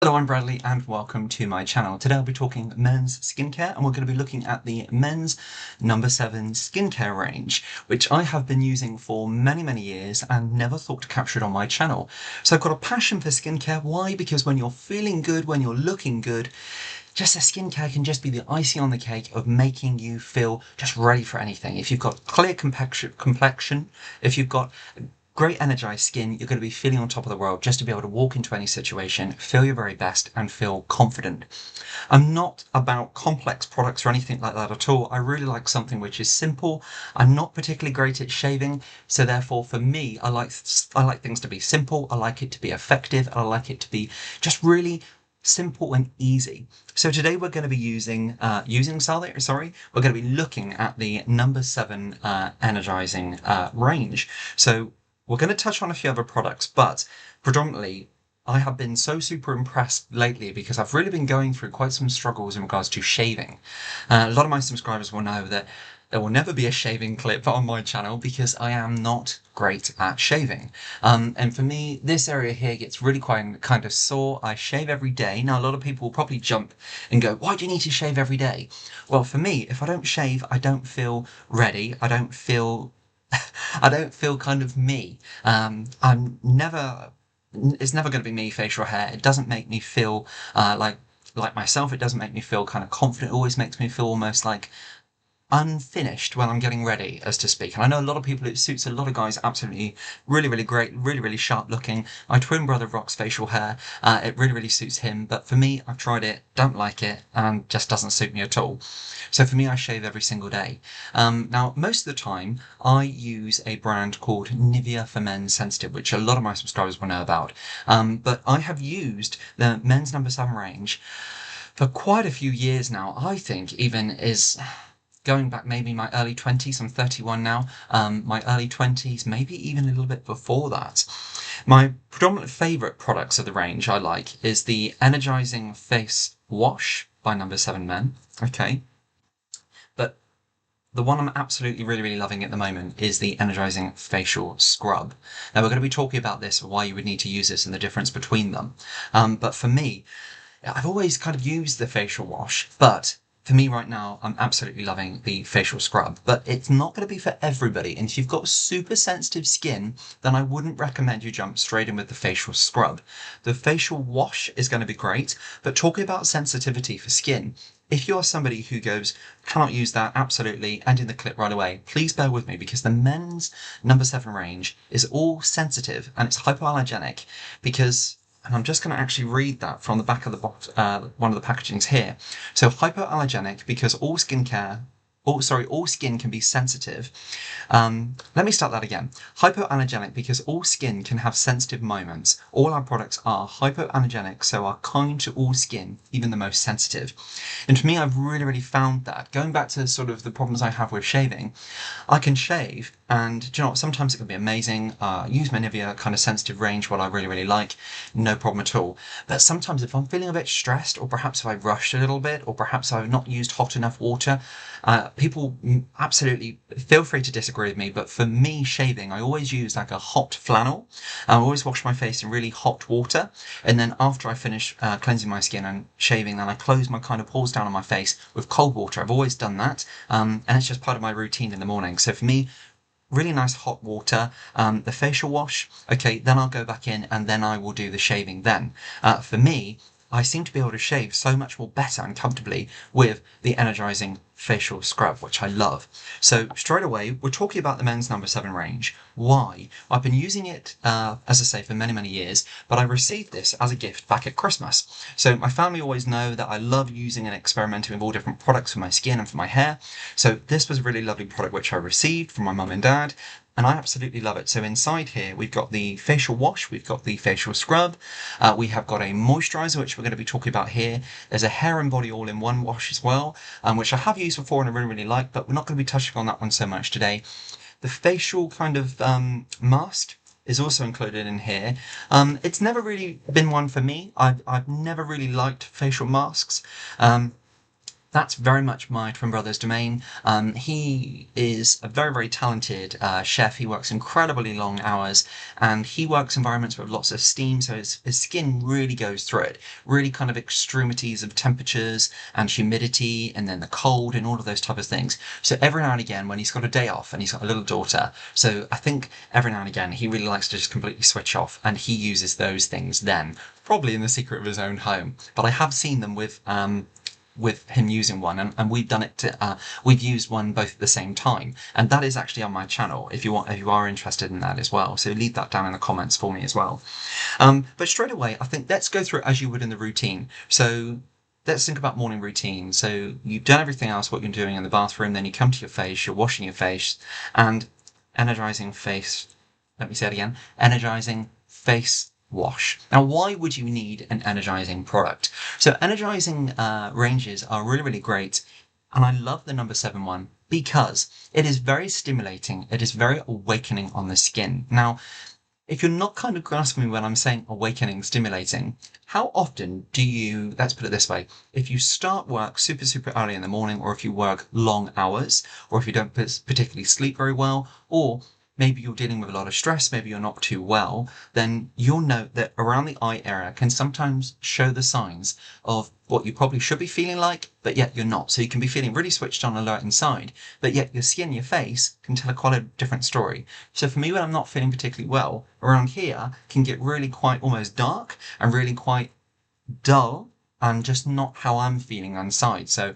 Hello, I'm Bradley and welcome to my channel. Today I'll be talking men's skincare and we're going to be looking at the men's No7 skincare range, which I have been using for many years and never thought to capture it on my channel. So I've got a passion for skincare. Why? Because when you're feeling good, when you're looking good, just the skincare can just be the icing on the cake of making you feel just ready for anything. If you've got clear complexion, if you've got great energized skin, you're going to be feeling on top of the world just to be able to walk into any situation, feel your very best and feel confident. I'm not about complex products or anything like that at all. I really like something which is simple. I'm not particularly great at shaving, so therefore for me, I like things to be simple. I like it to be effective. And I like it to be just really simple and easy. So today we're going to be using we're going to be looking at the No7 energizing range. So we're going to touch on a few other products, but predominantly I have been so super impressed lately because I've really been going through quite some struggles in regards to shaving. A lot of my subscribers will know that there will never be a shaving clip on my channel because I am not great at shaving. And for me, this area here gets really quite kind of sore. I shave every day. Now, a lot of people will probably jump and go, why do you need to shave every day? Well, for me, if I don't shave, I don't feel ready. I don't feel kind of me. It's never going to be me, facial hair. It doesn't make me feel like myself. It doesn't make me feel kind of confident. It always makes me feel almost like unfinished when I'm getting ready, as to speak. And I know a lot of people, it suits a lot of guys absolutely really great, really sharp looking. My twin brother rocks facial hair. It really suits him. But for me, I've tried it, don't like it, and just doesn't suit me at all. So for me, I shave every single day. Now, most of the time, I use a brand called Nivea for Men Sensitive, which a lot of my subscribers will know about. But I have used the men's No7 range for quite a few years now. I think even is going back maybe my early 20s, I'm 31 now, my early 20s, maybe even a little bit before that. My predominant favourite products of the range I like is the Energising Face Wash by No7 Men, okay, but the one I'm absolutely really loving at the moment is the Energising Facial Scrub. Now we're going to be talking about this, why you would need to use this and the difference between them, but for me, I've always kind of used the facial wash, but for me right now, I'm absolutely loving the facial scrub, but it's not going to be for everybody. And if you've got super sensitive skin, then I wouldn't recommend you jump straight in with the facial scrub. The facial wash is going to be great, but talking about sensitivity for skin, if you're somebody who goes, cannot use that, absolutely, and in the clip right away, please bear with me because the men's No7 range is all sensitive and it's hypoallergenic because, and I'm just going to actually read that from the back of the box, one of the packagings here. So hypoallergenic because all skin can be sensitive. Let me start that again. Hypoallergenic because all skin can have sensitive moments. All our products are hypoallergenic, so are kind to all skin, even the most sensitive. And for me, I've really found that. Going back to sort of the problems I have with shaving, I can shave, and do you know what, sometimes it can be amazing. Use my Nivea kind of sensitive range, what I really like, no problem at all. But sometimes if I'm feeling a bit stressed, or perhaps if I've rushed a little bit, or perhaps I've not used hot enough water, people absolutely feel free to disagree with me, but for me, shaving, I always use like a hot flannel. I always wash my face in really hot water, and then after I finish cleansing my skin and shaving, then I close my kind of pores down on my face with cold water. I've always done that, and it's just part of my routine in the morning. So for me, really nice hot water, the facial wash, okay, then I'll go back in and then I will do the shaving then. For me, I seem to be able to shave so much more better and comfortably with the Energising Facial Scrub, which I love. So straight away, we're talking about the men's No7 range. Why? I've been using it, as I say, for many years, but I received this as a gift back at Christmas. So my family always know that I love using and experimenting with all different products for my skin and for my hair. So this was a really lovely product which I received from my mum and dad, and I absolutely love it. So inside here, we've got the facial wash, we've got the facial scrub, we have got a moisturizer, which we're going to be talking about here. There's a hair and body all-in-one wash as well, which I have used before and I really like, but we're not going to be touching on that one so much today. The facial kind of mask is also included in here. It's never really been one for me. I've never really liked facial masks. that's very much my twin brother's domain. He is a very, very talented chef. He works incredibly long hours, and he works in environments with lots of steam, so his skin really goes through it. Really kind of extremities of temperatures and humidity, and then the cold and all of those type of things. So every now and again, when he's got a day off and he's got a little daughter, so I think every now and again he really likes to just completely switch off, and he uses those things then, probably in the secret of his own home. But I have seen them with him using one, and we've done it we've used one both at the same time, and that is actually on my channel if you are interested in that as well, so leave that down in the comments for me as well. But straight away, I think let's go through it as you would in the routine. So let's think about morning routine. So you've done everything else, what you're doing in the bathroom, then you come to your face, you're washing your face, and energizing face, let me say it again, energizing face wash. Now, why would you need an energizing product? So energizing ranges are really, really great. And I love the number 7 one because it is very stimulating. It is very awakening on the skin. Now, if you're not kind of grasping me when I'm saying awakening, stimulating, how often do you, let's put it this way, if you start work super, super early in the morning, or if you work long hours, or if you don't particularly sleep very well, or maybe you're dealing with a lot of stress, maybe you're not too well, then you'll note that around the eye area can sometimes show the signs of what you probably should be feeling like, but yet you're not. So you can be feeling really switched on, alert inside, but yet your skin, your face can tell quite a different story. So for me, when I'm not feeling particularly well, around here can get really quite almost dark and really quite dull, and just not how I'm feeling inside. So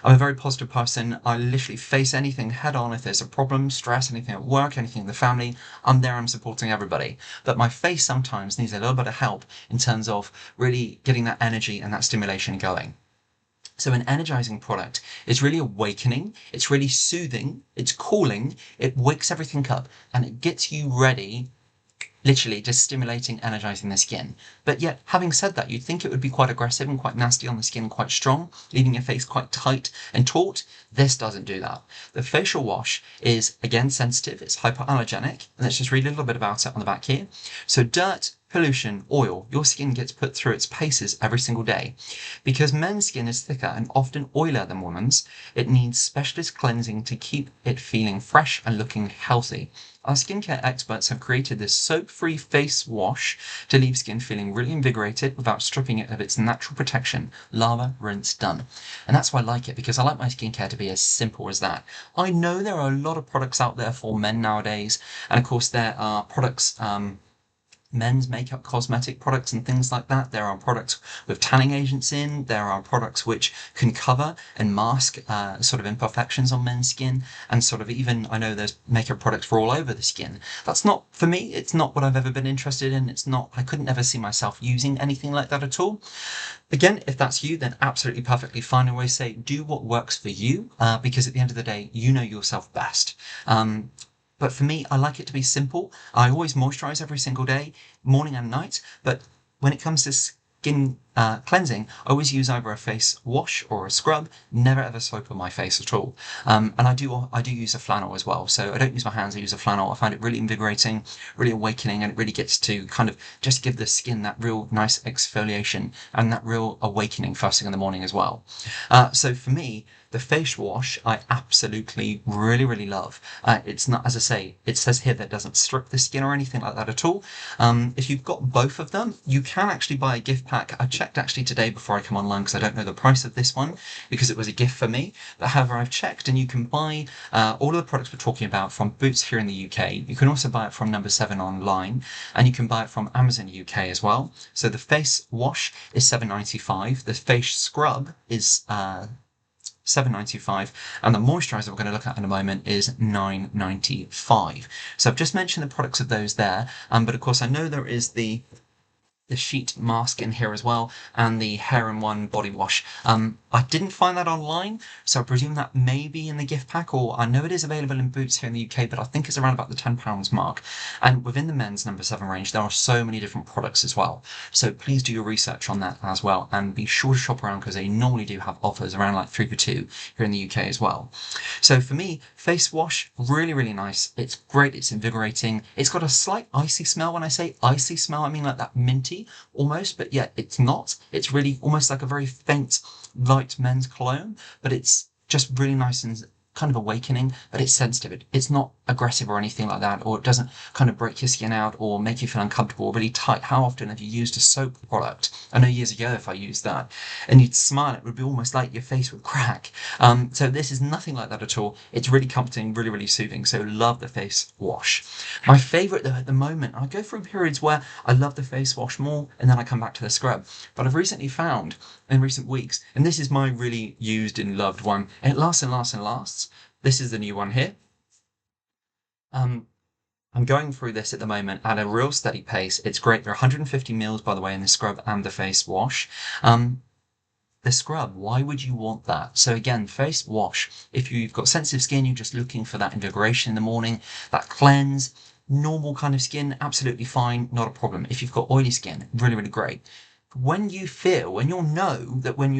I'm a very positive person. I literally face anything head on. If there's a problem, stress, anything at work, anything in the family, I'm there, I'm supporting everybody. But my face sometimes needs a little bit of help in terms of really getting that energy and that stimulation going. So an energizing product is really awakening, it's really soothing, it's cooling, it wakes everything up, and it gets you ready, literally just stimulating, energizing the skin. But yet, having said that, you'd think it would be quite aggressive and quite nasty on the skin, quite strong, leaving your face quite tight and taut. This doesn't do that. The facial wash is, again, sensitive. It's hypoallergenic. And let's just read a little bit about it on the back here. So dirt, pollution, oil, your skin gets put through its paces every single day. Because men's skin is thicker and often oilier than women's, it needs specialist cleansing to keep it feeling fresh and looking healthy. Our skincare experts have created this soap-free face wash to leave skin feeling really invigorated without stripping it of its natural protection. Lava, rinse, done. And that's why I like it, because I like my skincare to be as simple as that. I know there are a lot of products out there for men nowadays, and of course there are products, men's makeup, cosmetic products and things like that. There are products with tanning agents in. There are products which can cover and mask sort of imperfections on men's skin, and sort of even, I know there's makeup products for all over the skin. That's not, for me, it's not what I've ever been interested in. It's not, I couldn't ever see myself using anything like that at all. Again, if that's you, then absolutely perfectly fine. I always say, do what works for you, because at the end of the day, you know yourself best. But for me, I like it to be simple. I always moisturize every single day, morning and night. But when it comes to skin cleansing, I always use either a face wash or a scrub, never ever soap on my face at all. And I do use a flannel as well. So I don't use my hands, I use a flannel. I find it really invigorating, really awakening, and it really gets to kind of just give the skin that real nice exfoliation and that real awakening first thing in the morning as well. So for me, the face wash, I absolutely really, really love. It's not, as I say, it says here that it doesn't strip the skin or anything like that at all. If you've got both of them, you can actually buy a gift pack. I checked actually today before I come online because I don't know the price of this one because it was a gift for me. But however, I've checked and you can buy all of the products we're talking about from Boots here in the UK. You can also buy it from No7 online, and you can buy it from Amazon UK as well. So the face wash is £7.95. The face scrub is £7.95, and the moisturizer we're going to look at in a moment is £9.95. So I've just mentioned the products of those there, but of course I know there is the sheet mask in here as well, and the hair-in-one body wash. I didn't find that online, so I presume that may be in the gift pack, or I know it is available in Boots here in the UK, but I think it's around about the £10 mark. And within the men's No7 range, there are so many different products as well. So please do your research on that as well, and be sure to shop around because they normally do have offers around like 3 for 2 here in the UK as well. So for me, face wash, really, really nice. It's great, it's invigorating. It's got a slight icy smell. When I say icy smell, I mean like that minty. menthol-y almost, but yet it's not. It's really almost like a very faint, light men's cologne, but it's just really nice and kind of awakening, but it's sensitive. It's not aggressive or anything like that, or it doesn't kind of break your skin out or make you feel uncomfortable or really tight. How often have you used a soap product? I know years ago if I used that, and you'd smile, it would be almost like your face would crack. So this is nothing like that at all. It's really comforting, really, really soothing. So love the face wash. My favorite though at the moment, I go through periods where I love the face wash more and then I come back to the scrub. But I've recently found in recent weeks, and this is my really used and loved one, and it lasts and lasts and lasts. This is the new one here. I'm going through this at the moment at a real steady pace. It's great. There are 150 mils, by the way, in the scrub and the face wash. The scrub, why would you want that? So again, face wash, if you've got sensitive skin, you're just looking for that invigoration in the morning, that cleanse, normal kind of skin, absolutely fine, not a problem. If you've got oily skin, really, really great. When you'll know that when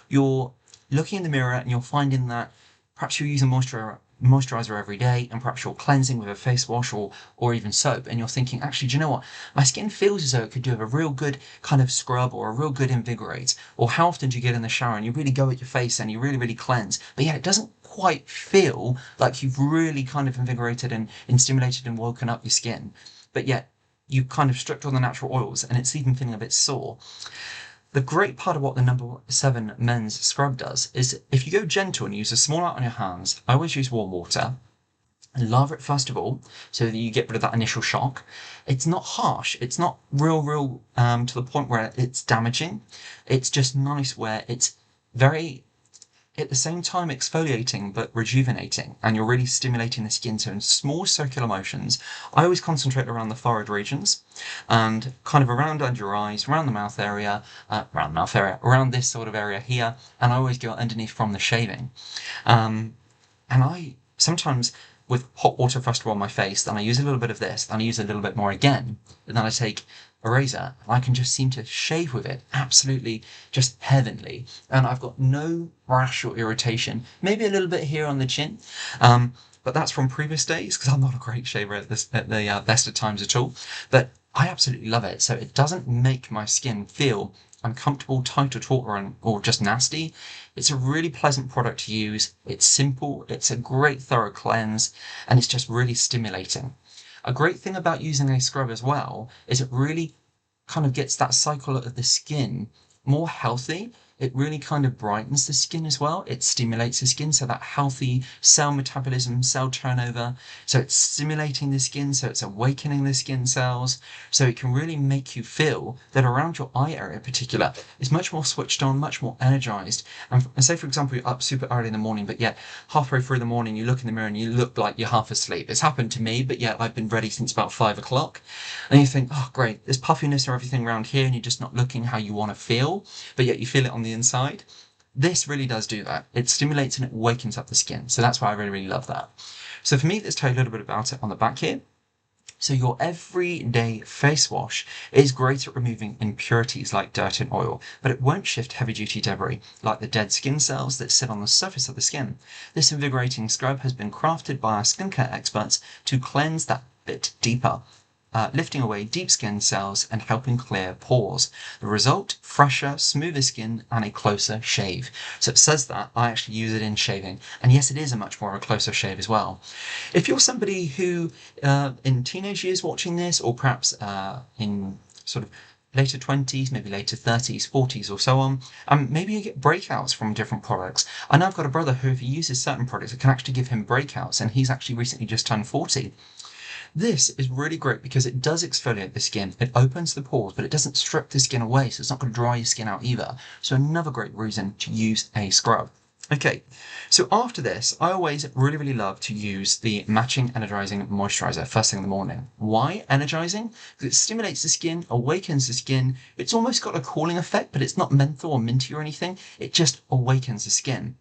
you're looking in the mirror and you're finding that perhaps you're using moisturizer every day and perhaps you're cleansing with a face wash or even soap, and you're thinking, actually, do you know what? My skin feels as though it could do with a real good kind of scrub or a real good invigorate. Or how often do you get in the shower and you really go at your face and you really, really cleanse, but yet it doesn't quite feel like you've really kind of invigorated and stimulated and woken up your skin, but yet you kind of stripped all the natural oils and it's even feeling a bit sore. The great part of what the No7 men's scrub does is if you go gentle and use a small amount on your hands, I always use warm water and lather it first of all so that you get rid of that initial shock. It's not harsh. It's not real to the point where it's damaging. It's just nice where it's very at the same time exfoliating but rejuvenating, and you're really stimulating the skin. So in small circular motions, I always concentrate around the forehead regions and kind of around under your eyes, around the mouth area, around this sort of area here, and I always go underneath from the shaving. And I sometimes with hot water first of all on my face, then I use a little bit of this, then I use a little bit more again, and then I take a razor and I can just seem to shave with it absolutely just heavenly, and I've got no rash or irritation, maybe a little bit here on the chin, but that's from previous days because I'm not a great shaver at the best of times at all, but I absolutely love it. So it doesn't make my skin feel uncomfortable, tight or taut or just nasty. It's a really pleasant product to use. It's simple, it's a great thorough cleanse, and it's just really stimulating. A great thing about using a scrub as well is it really kind of gets that cycle of the skin more healthy. It really kind of brightens the skin as well. It stimulates the skin, so that healthy cell metabolism, cell turnover. So it's stimulating the skin, so it's awakening the skin cells. So it can really make you feel that around your eye area in particular is much more switched on, much more energized. And say, for example, you're up super early in the morning, but yet halfway through the morning you look in the mirror and you look like you're half asleep. It's happened to me, but yet I've been ready since about 5 o'clock. And you think, oh great, there's puffiness or everything around here, and you're just not looking how you want to feel, but yet you feel it on the inside. This really does do that. It stimulates and it wakens up the skin. So that's why I really, really love that. So for me, let's tell you a little bit about it on the back here. So your everyday face wash is great at removing impurities like dirt and oil, but it won't shift heavy-duty debris like the dead skin cells that sit on the surface of the skin. This invigorating scrub has been crafted by our skincare experts to cleanse that bit deeper, lifting away deep skin cells and helping clear pores. The result, fresher, smoother skin and a closer shave. So it says that I actually use it in shaving, and yes, it is a much more a closer shave as well. If you're somebody who in teenage years watching this, or perhaps in sort of later 20s, maybe later 30s, 40s or so on, maybe you get breakouts from different products. I know I've got a brother who, if he uses certain products, it can actually give him breakouts, and he's actually recently just turned 40. This is really great because it does exfoliate the skin, it opens the pores, but it doesn't strip the skin away, so it's not going to dry your skin out either. So another great reason to use a scrub. Okay, so after this, I always really, really love to use the matching energizing moisturizer first thing in the morning. Why energizing? Because it stimulates the skin, awakens the skin. It's almost got a cooling effect, but it's not menthol or minty or anything. It just awakens the skin.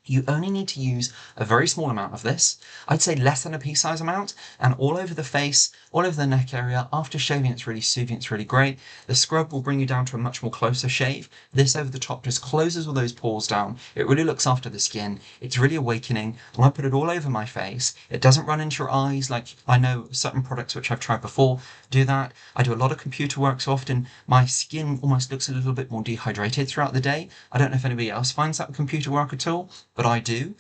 You only need to use a very small amount of this. I'd say less than a pea-size amount, and all over the face, all over the neck area. After shaving, it's really soothing, it's really great. The scrub will bring you down to a much more closer shave. This over the top just closes all those pores down. It really looks after the skin. It's really awakening. When I put it all over my face, it doesn't run into your eyes like I know certain products which I've tried before do that. I do a lot of computer work, so often my skin almost looks a little bit more dehydrated throughout the day. I don't know if anybody else finds that with computer work at all, but I do.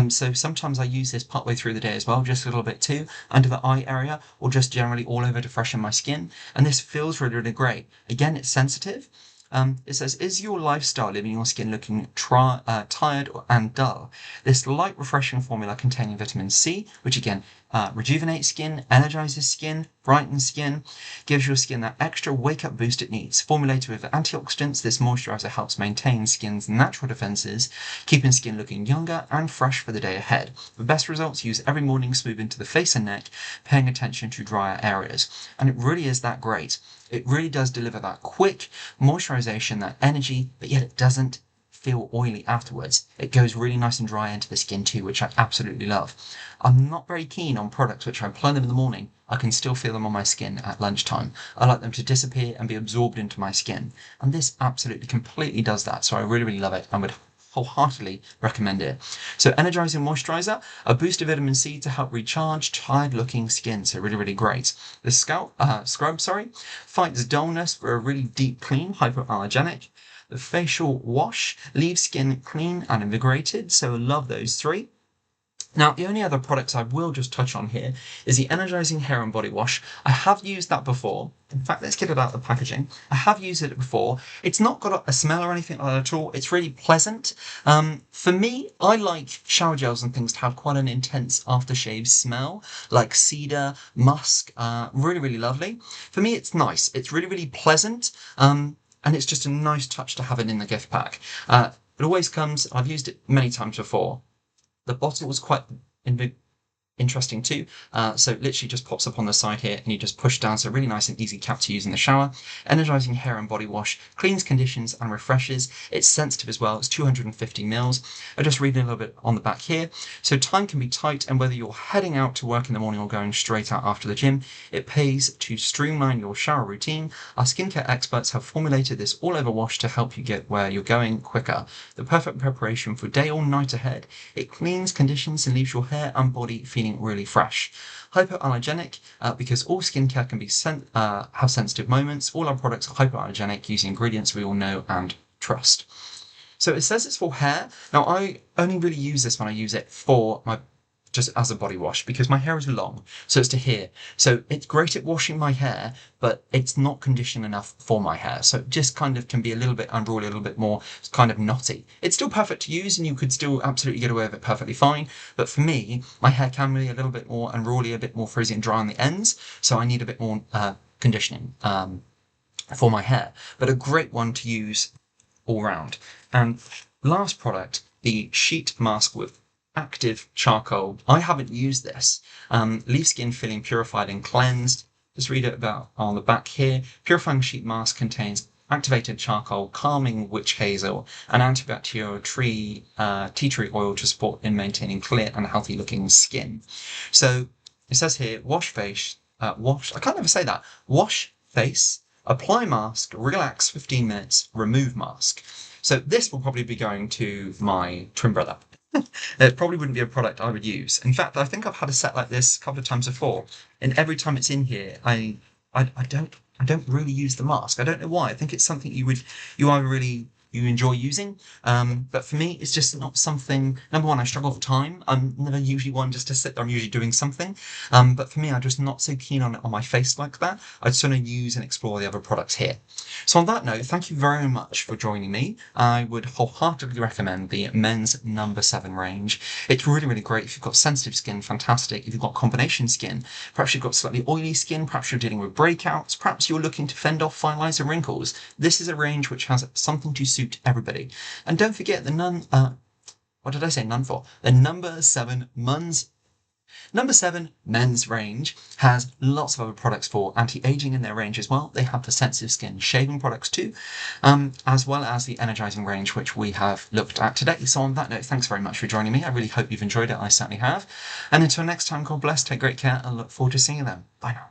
So sometimes I use this partway through the day as well, just a little bit too, under the eye area, or just generally all over to freshen my skin. And this feels really, really great. Again, it's sensitive. It says, is your lifestyle leaving your skin looking tired and dull? This light refreshing formula containing vitamin C, which again rejuvenates skin, energizes skin, brightens skin, gives your skin that extra wake-up boost it needs. Formulated with antioxidants, this moisturizer helps maintain skin's natural defenses, keeping skin looking younger and fresh for the day ahead. For best results, use every morning, smooth into the face and neck, paying attention to drier areas. And it really is that great. It really does deliver that quick moisturization, that energy, but yet it doesn't feel oily afterwards. It goes really nice and dry into the skin too, which I absolutely love. I'm not very keen on products which I apply them in the morning. I can still feel them on my skin at lunchtime. I like them to disappear and be absorbed into my skin. And this absolutely completely does that. So I really, really love it and would wholeheartedly recommend it. So energizing moisturizer, a boost of vitamin C to help recharge tired looking skin. So really, really great. The scrub, fights dullness for a really deep clean, hypoallergenic. The facial wash leaves skin clean and invigorated. So I love those three. Now, the only other products I will just touch on here is the Energizing Hair and Body Wash. I have used that before. In fact, let's get it out of the packaging. I have used it before. It's not got a smell or anything like that at all. It's really pleasant. For me, I like shower gels and things to have quite an intense aftershave smell, like cedar, musk, really, really lovely. For me, it's nice. It's really, really pleasant, and it's just a nice touch to have it in the gift pack. It always comes, I've used it many times before. The bottle was quite interesting too. So it literally just pops up on the side here and you just push down. So really nice and easy cap to use in the shower. Energizing hair and body wash, cleans, conditions and refreshes. It's sensitive as well. It's 250 mils. I'm just reading a little bit on the back here. So time can be tight, and whether you're heading out to work in the morning or going straight out after the gym, it pays to streamline your shower routine. Our skincare experts have formulated this all-over wash to help you get where you're going quicker. The perfect preparation for day or night ahead. It cleans, conditions and leaves your hair and body feeling really fresh. Hypoallergenic, because all skincare can be have sensitive moments. All our products are hypoallergenic, using ingredients we all know and trust. So it says it's for hair. Now I only really use this when I use it for my just as a body wash, because my hair is long, so it's to here. So it's great at washing my hair, but it's not conditioned enough for my hair. So it just kind of can be a little bit unruly, a little bit more kind of knotty. It's still perfect to use and you could still absolutely get away with it perfectly fine. But for me, my hair can be a little bit more unruly, a bit more frizzy and dry on the ends. So I need a bit more conditioning for my hair, but a great one to use all round. And last product, the sheet mask with active charcoal. I haven't used this. Leaves skin feeling purified and cleansed. Just read it about on the back here. Purifying sheet mask contains activated charcoal, calming witch hazel, and antibacterial tea tree oil to support in maintaining clear and healthy looking skin. So it says here, wash face, I can't ever say that. Wash face, apply mask, relax 15 minutes, remove mask. So this will probably be going to my twin brother. It probably wouldn't be a product I would use. In fact, I think I've had a set like this a couple of times before, and every time it's in here, I don't really use the mask. I don't know why. I think it's something you either really enjoy using, but for me, it's just not something. Number one, I struggle for time. I'm never usually one just to sit there. I'm usually doing something, but for me, I'm just not so keen on it on my face like that. I'd sort of use and explore the other products here. So on that note, thank you very much for joining me. I would wholeheartedly recommend the men's No7 range. It's really, really great. If you've got sensitive skin, fantastic. If you've got combination skin, perhaps you've got slightly oily skin, perhaps you're dealing with breakouts, perhaps you're looking to fend off fine lines and wrinkles. This is a range which has something to suit everybody. And don't forget the what did I say none for? The No7 men's Number 7, men's range, has lots of other products for anti-aging in their range as well. They have the sensitive skin shaving products too, as well as the Energising range, which we have looked at today. So on that note, thanks very much for joining me. I really hope you've enjoyed it. I certainly have. And until next time, God bless, take great care, and look forward to seeing you then. Bye now.